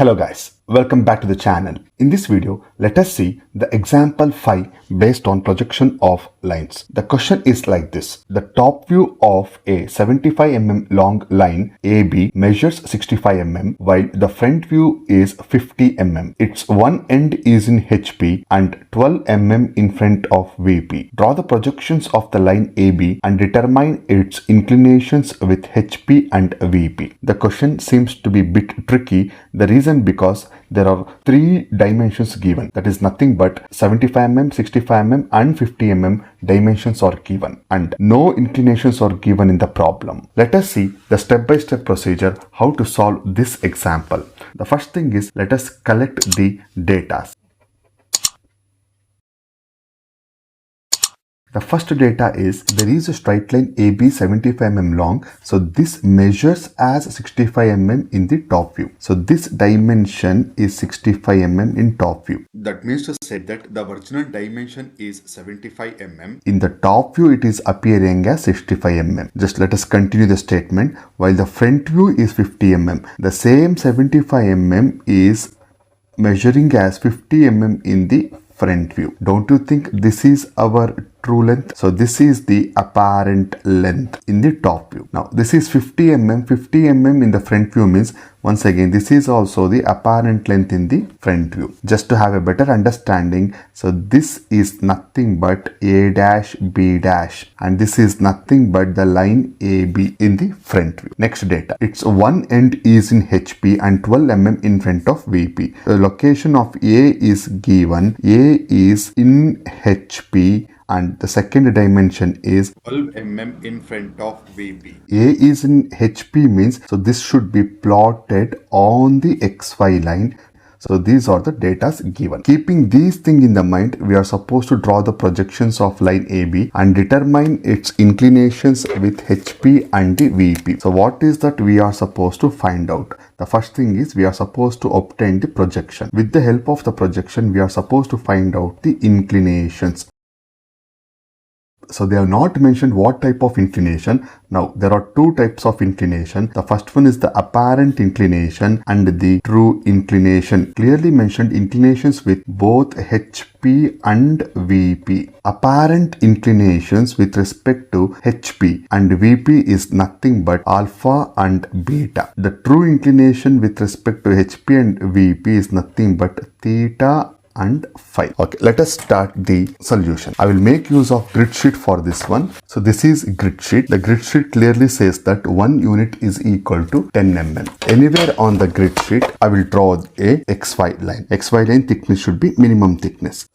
Hello guys, welcome back to the channel. In this video, let us see the example 5 based on projection of lines. The question is like this. The top view of a 75 mm long line AB measures 65 mm while the front view is 50 mm. Its one end is in HP and 12 mm in front of VP. Draw the projections of the line AB and determine its inclinations with HP and VP. The question seems to be a bit tricky. The reason because there are three dimensions given, that is nothing but 75 mm, 65 mm and 50 mm dimensions are given and no inclinations are given in the problem. Let us see the step-by-step procedure how to solve this example. The first thing is, let us collect the data. The first data is there is a straight line AB 75 mm long. So this measures as 65 mm in the top view. So this dimension is 65 mm in top view. That means to say that the original dimension is 75 mm. In the top view it is appearing as 65 mm. Just let us continue the statement. While the front view is 50 mm. The same 75 mm is measuring as 50 mm in the front view. Don't you think this is our true length? So this is the apparent length in the top view. Now this is 50 mm. 50 mm in the front view means, once again, this is also the apparent length in the front view. Just to have a better understanding, so this is nothing but A dash B dash and this is nothing but the line AB in the front view. Next data, its one end is in HP and 12 mm in front of VP. The location of A is given. A is in HP and the second dimension is 12 mm in front of VP. A is in HP means, so this should be plotted on the XY line. So these are the data given. Keeping these things in the mind, we are supposed to draw the projections of line AB and determine its inclinations with HP and the VP. So what is that we are supposed to find out? The first thing is we are supposed to obtain the projection. With the help of the projection, we are supposed to find out the inclinations. So they have not mentioned what type of inclination. Now there are two types of inclination. The first one is the apparent inclination and the true inclination. Clearly mentioned inclinations with both HP and VP. Apparent inclinations with respect to HP and VP is nothing but alpha and beta. The true inclination with respect to HP and VP is nothing but theta and phi. Okay, let us start the solution. I will make use of grid sheet for this one. So this is grid sheet. The grid sheet clearly says that 1 unit is equal to 10 mm. Anywhere on the grid sheet, I will draw a XY line. XY line thickness should be minimum thickness.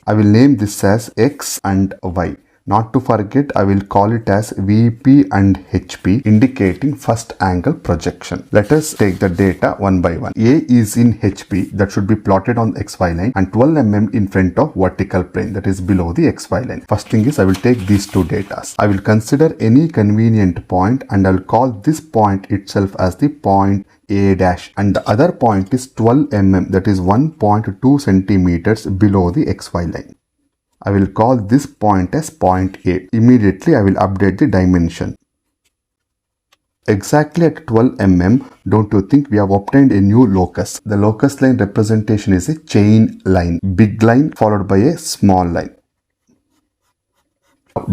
I will name this as X and Y. Not to forget, I will call it as VP and HP, indicating first angle projection. Let us take the data one by one. A is in HP, that should be plotted on XY line, and 12 mm in front of vertical plane, that is below the XY line. First thing is I will take these two data. I will consider any convenient point and I will call this point itself as the point A dash, and the other point is 12 mm, that is 1.2 centimeters below the XY line. I will call this point as point A. Immediately I will update the dimension. Exactly at 12 mm, don't you think we have obtained a new locus? The locus line representation is a chain line. Big line followed by a small line.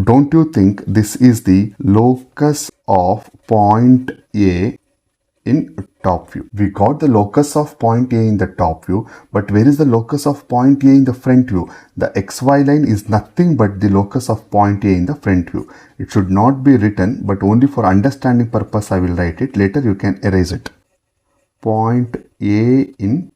Don't you think this is the locus of point A in top view? We got the locus of point A in the top view, but where is the locus of point A in the front view? The XY line is nothing but the locus of point A in the front view. It should not be written, but only for understanding purpose I will write it. Later you can erase it. Point A in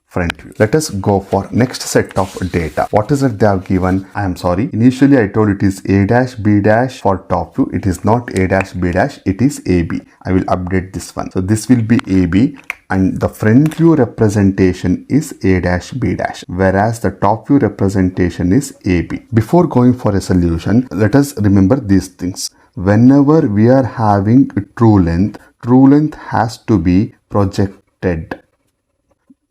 front view. Let us go for next set of data. What is it they have given? I am sorry. Initially I told it is A dash B dash for top view. It is not A dash B dash. It is AB. I will update this one. So this will be AB and the front view representation is A dash B dash, whereas the top view representation is AB. Before going for a solution, let us remember these things. Whenever we are having true length has to be projected.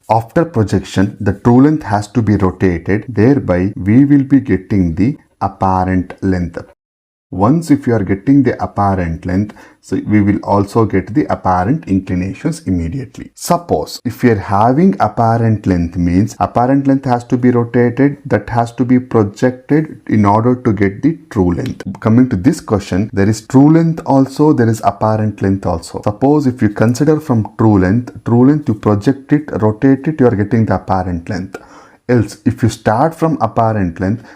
After projection, the true length has to be rotated. Thereby, we will be getting the apparent length. Once if you are getting the apparent length, so we will also get the apparent inclinations immediately. Suppose if you are having apparent length means apparent length has to be rotated, that has to be projected in order to get the true length. Coming to this question, there is true length also, there is apparent length also. Suppose if you consider from true length you project it, rotate it, you are getting the apparent length. Else, if you start from apparent length,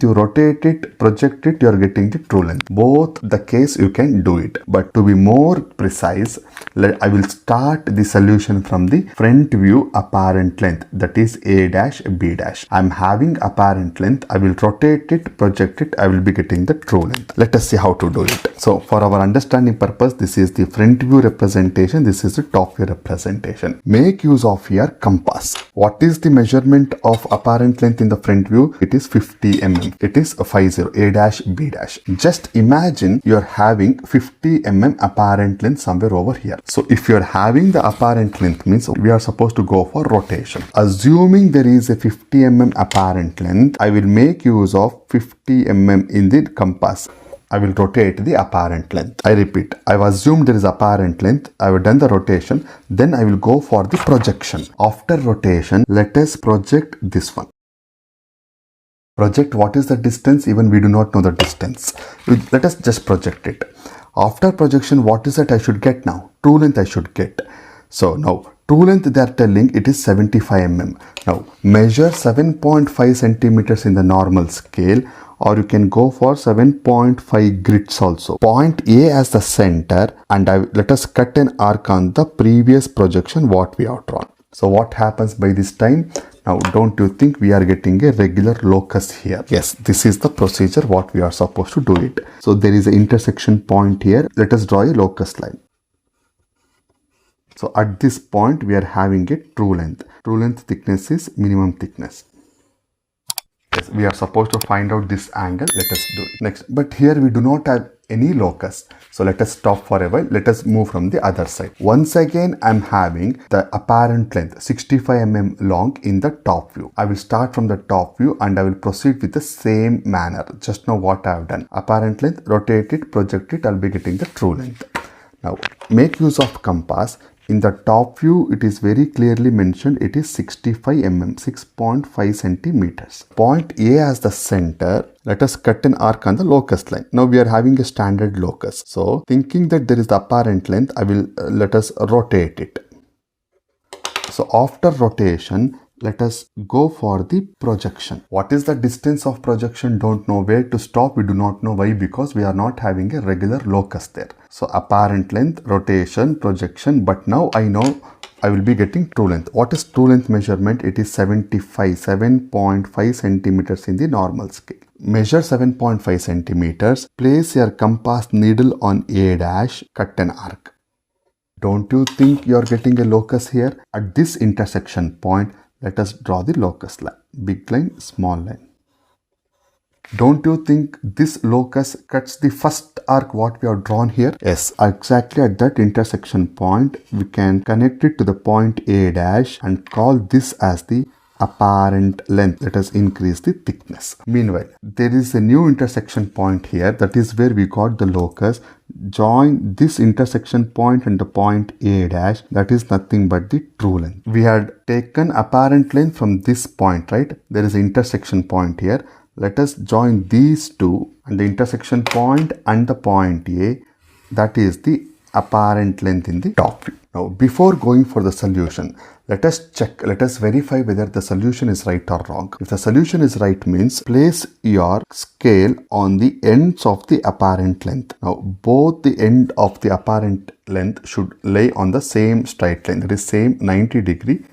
you rotate it, project it, you are getting the true length. Both the case you can do it. But to be more precise, I will start the solution from the front view apparent length, that is A dash B dash. I am having apparent length, I will rotate it, project it, I will be getting the true length. Let us see how to do it. So for our understanding purpose, this is the front view representation, this is the top view representation. Make use of your compass. What is the measurement of apparent length in the front view? It is 50 mm. It is 50 A dash B dash. Just imagine you are having 50 mm apparent length somewhere over here. So if you are having the apparent length means we are supposed to go for rotation. Assuming there is a 50 mm apparent length, I will make use of 50 mm in the compass. I will rotate the apparent length. I repeat, I have assumed there is apparent length. I have done the rotation. Then I will go for the projection. After rotation, let us project this one. Project what is the distance? Even we do not know the distance. Let us just project it. After projection, what is that I should get now? True length I should get. So now, true length they are telling it is 75 mm. Now, measure 7.5 centimeters in the normal scale, or you can go for 7.5 grids also. Point A as the center, and let us cut an arc on the previous projection what we have drawn. So what happens by this time? Now don't you think we are getting a regular locus here? Yes, this is the procedure what we are supposed to do it. So there is an intersection point here. Let us draw a locus line. So at this point we are having a true length. True length thickness is minimum thickness. Yes, we are supposed to find out this angle. Let us do it next. But here we do not have any locus. So let us stop for a while. Let us move from the other side. Once again, I am having the apparent length 65 mm long in the top view. I will start from the top view and I will proceed with the same manner. Just now what I have done. Apparent length, rotate it, project it, I will be getting the true length. Now make use of compass. In the top view, it is very clearly mentioned it is 65 mm, 6.5 centimeters. Point A as the center, let us cut an arc on the locus line. Now we are having a standard locus. So thinking that there is the apparent length, I will let us rotate it. So after rotation, let us go for the projection. What is the distance of projection? Don't know. Where to stop? We do not know. Why? Because we are not having a regular locus there. So apparent length, rotation, projection. But now I know I will be getting true length. What is true length measurement? It is 7.5 centimeters in the normal scale. Measure 7.5 centimeters. Place your compass needle on A dash. Cut an arc. Don't you think you are getting a locus here? At this intersection point, let us draw the locus line. Big line, small line. Don't you think this locus cuts the first arc what we have drawn here? Yes, exactly at that intersection point, we can connect it to the point A dash and call this as the apparent length. Let us increase the thickness. Meanwhile, there is a new intersection point here. That is where we got the locus. Join this intersection point and the point A dash. That is nothing but the true length. We had taken apparent length from this point, right? There is an intersection point here. Let us join these two and the intersection point and the point A. That is the apparent length in the top view. Now, before going for the solution, let us check, let us verify whether the solution is right or wrong. If the solution is right means place your scale on the ends of the apparent length. Now, both the end of the apparent length should lay on the same straight line, that is same 90-degree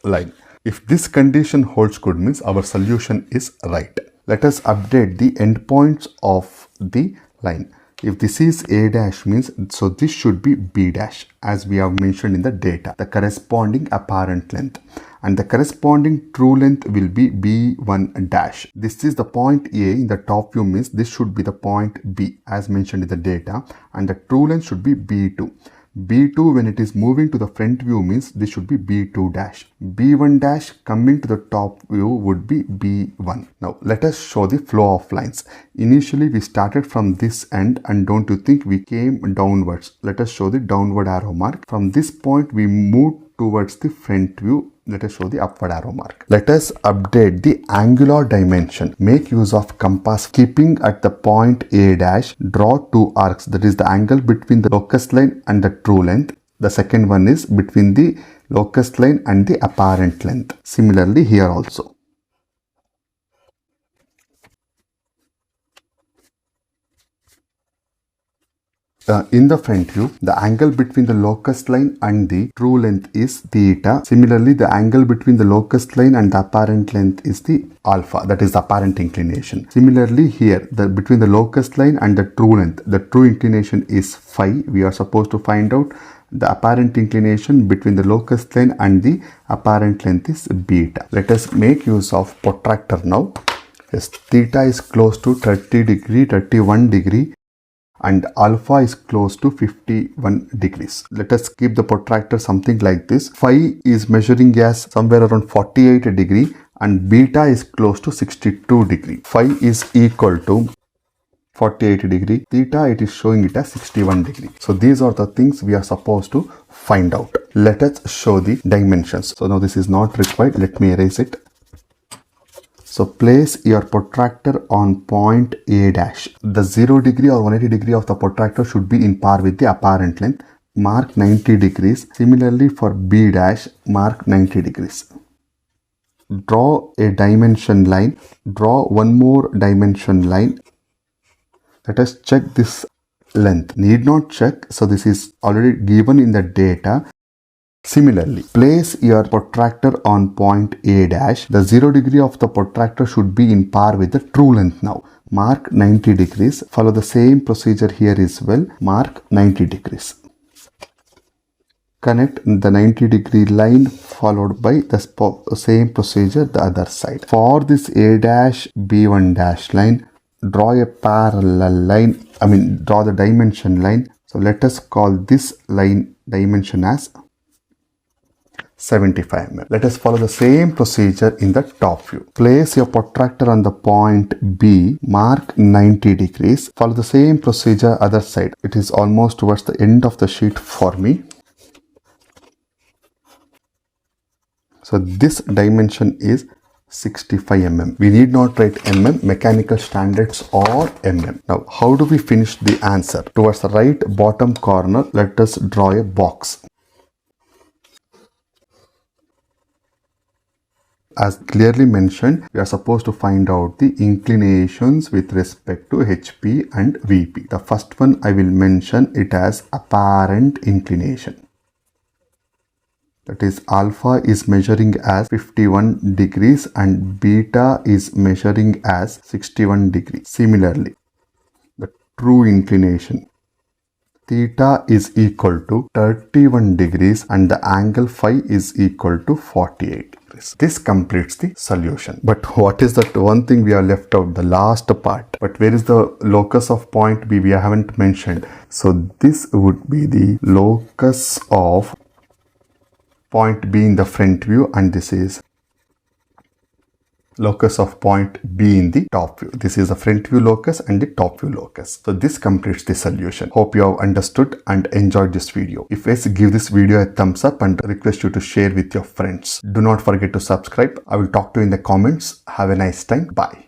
line. If this condition holds good means our solution is right. Let us update the endpoints of the line. If this is A dash means, so this should be B dash as we have mentioned in the data, the corresponding apparent length, and the corresponding true length will be B1 dash. This is the point A in the top view means this should be the point B as mentioned in the data, and the true length should be B2. B2 when it is moving to the front view means this should be B2 dash. B1 dash coming to the top view would be B1. Now let us show the flow of lines. Initially we started from this end and don't you think we came downwards. Let us show the downward arrow mark. From this point we moved towards the front view. Let us show the upward arrow mark. Let us update the angular dimension. Make use of compass. Keeping at the point A dash, draw two arcs. That is the angle between the locus line and the true length. The second one is between the locus line and the apparent length. Similarly here also. In the front view, the angle between the locus line and the true length is theta. Similarly, the angle between the locus line and the apparent length is the alpha, that is the apparent inclination. Similarly, here, between the locus line and the true length, the true inclination is phi. We are supposed to find out the apparent inclination between the locus line and the apparent length is beta. Let us make use of protractor now. Yes, theta is close to 30 degree, 31 degree. And alpha is close to 51 degrees. Let us keep the protractor something like this. Phi is measuring as somewhere around 48 degree and beta is close to 62 degree. Phi is equal to 48 degree. Theta, it is showing it as 61 degree. So these are the things we are supposed to find out. Let us show the dimensions. So now this is not required. Let me erase it. So place your protractor on point A dash. The 0 degree or 180 degree of the protractor should be in par with the apparent length. Mark 90 degrees. Similarly for B dash, mark 90 degrees. Draw a dimension line. Draw one more dimension line. Let us check this length. Need not check. So this is already given in the data. Similarly, place your protractor on point A dash. The 0 degree of the protractor should be in par with the true length now. Mark 90 degrees. Follow the same procedure here as well. Mark 90 degrees. Connect the 90 degree line followed by the same procedure the other side. For this A dash B1 dash line, draw a parallel line. Draw the dimension line. So let us call this line dimension as 75 mm. Let us follow the same procedure in the top view. Place your protractor on the point B, mark 90 degrees. Follow the same procedure other side. It is almost towards the end of the sheet for me. So this dimension is 65 mm. We need not write mm, mechanical standards or mm. Now how do we finish the answer? Towards the right bottom corner, let us draw a box. As clearly mentioned, we are supposed to find out the inclinations with respect to HP and VP. The first one I will mention it as apparent inclination. That is alpha is measuring as 51 degrees and beta is measuring as 61 degrees. Similarly, the true inclination. Theta is equal to 31 degrees and the angle phi is equal to 48 degrees. This completes the solution. But what is that one thing we are left out? The last part. But where is the locus of point B? We haven't mentioned. So this would be the locus of point B in the front view and this is locus of point B in the top view. This is the front view locus and the top view locus. So this completes the solution. Hope you have understood and enjoyed this video. If yes, give this video a thumbs up and request you to share with your friends. Do not forget to subscribe. I will talk to you in the comments. Have a nice time. Bye.